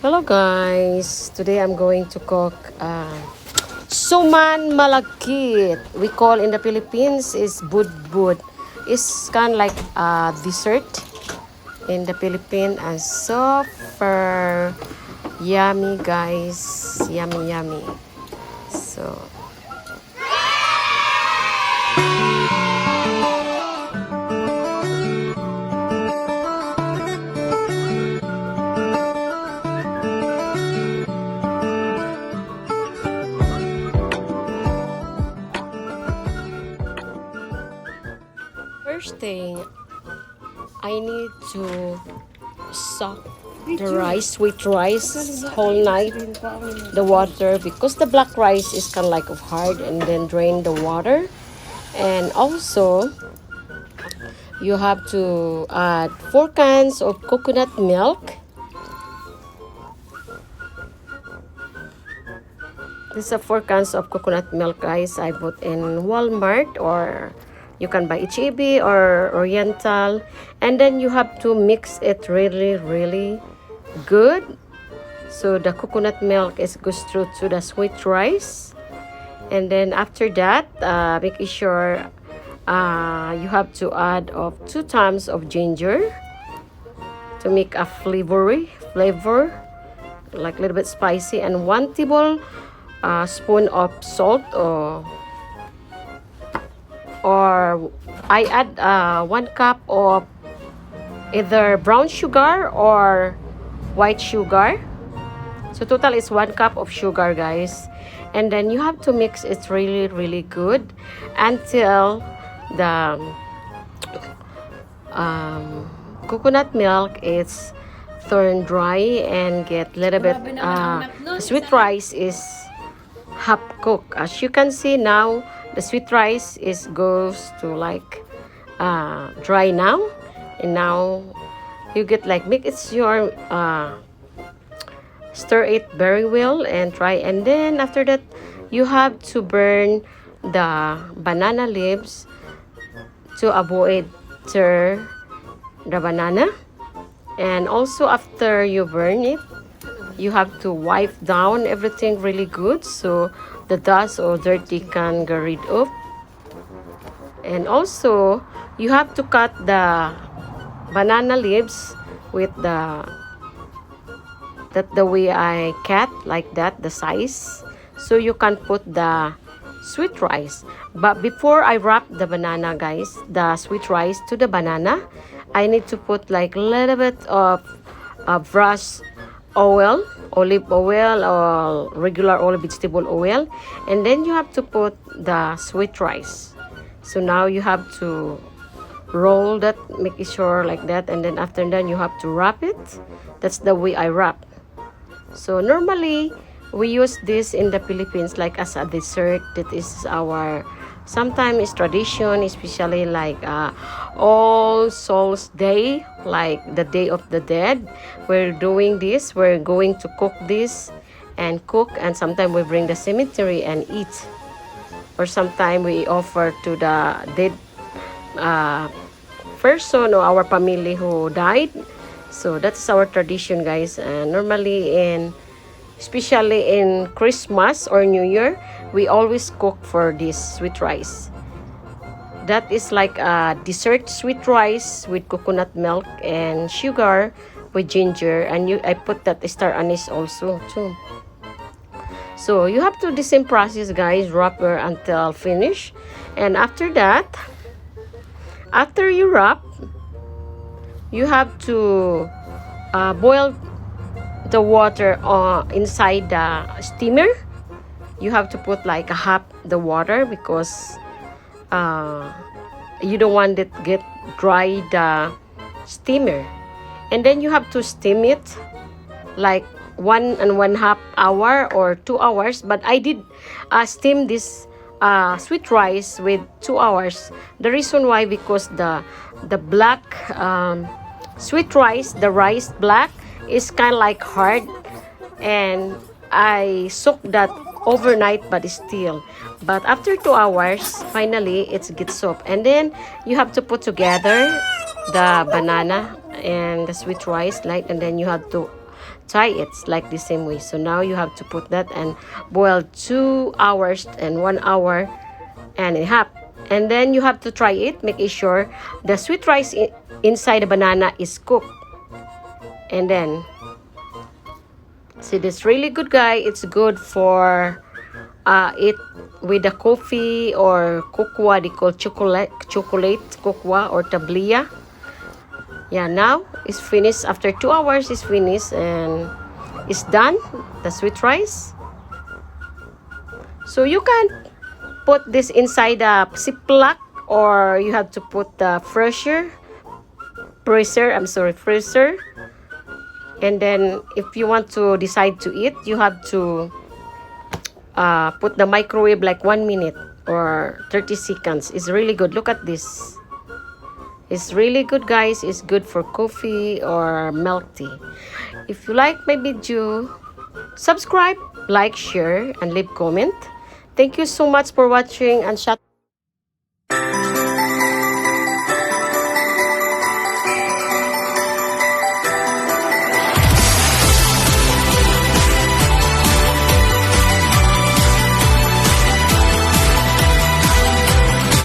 Hello guys, today I'm going to cook SUMAN Malagkit. We call in the Philippines is budbud. It's kind of like a dessert in the Philippines and super yummy guys, yummy. So first thing, I need to soak the rice, sweet rice, whole night, the water, because the black rice is kind of like of hard, and then drain the water. And also, you have to add 4 cans of coconut milk. This is 4 cans of coconut milk, guys. I bought in Walmart, or you can buy HEB or Oriental. And then you have to mix it really good. So the coconut milk goes through to the sweet rice. And then after that, making sure you have to add 2 times of ginger to make a flavor, like a little bit spicy, and 1 tablespoon of salt, or I add 1 cup of either brown sugar or white sugar. So total is 1 cup of sugar, guys. And then you have to mix it really good until the coconut milk is turned dry and get little bit sweet rice is half cooked. As you can see now, the sweet rice goes to like dry now, and now you get like make it your stir it very well and try. And then after that, you have to burn the banana leaves to avoid tear the banana. And also after you burn it, you have to wipe down everything really good so the dust or dirty can get rid of. And also you have to cut the banana leaves with the way I cut, like that, the size, so you can put the sweet rice. But before I wrap the banana, guys, the sweet rice to the banana, I need to put like a little bit of brush oil, olive oil, or regular oil, vegetable oil, and then you have to put the sweet rice. So now you have to roll that, make it sure like that, and then after that you have to wrap it. That's the way I wrap. So normally we use this in the Philippines like as a dessert. That is our sometimes tradition, especially like All Souls Day, like the Day of the Dead. We're doing this. We're going to cook this and cook, and sometimes we bring the cemetery and eat, or sometimes we offer to the dead person or our family who died. So that's our tradition, guys. Normally especially in Christmas or New Year, we always cook for this sweet rice. That is like a dessert sweet rice with coconut milk and sugar with ginger, and I put that star anise also too. So you have to do the same process, guys, wrapper until finish. And after that, after you wrap, you have to boil the water inside the steamer. You have to put like a half the water because you don't want it get dry the steamer. And then you have to steam it like 1.5 hour or 2 hours. But I did steam this sweet rice with 2 hours. The reason why, because the black sweet rice, the rice black, is kind of like hard, and I soaked that overnight, but still. But after 2 hours, finally it gets soft. And then you have to put together the banana and the sweet rice, like, and then you have to tie it like the same way. So now you have to put that and boil 2 hours and 1 hour and a half. And then you have to try it, making sure the sweet rice inside the banana is cooked. And then, see, this really good, guy. It's good for it with the coffee or cocoa. They call chocolate cocoa or tablia. Yeah, now it's finished. After 2 hours, it's finished and it's done. The sweet rice. So you can put this inside a Ziploc, or you have to put the freezer. And then if you want to decide to eat, you have to put the microwave like 1 minute or 30 seconds. It's really good. Look at this. It's really good, guys. It's good for coffee or milk tea. If you like my video, subscribe, like, share, and leave comment. Thank you so much for watching, and shout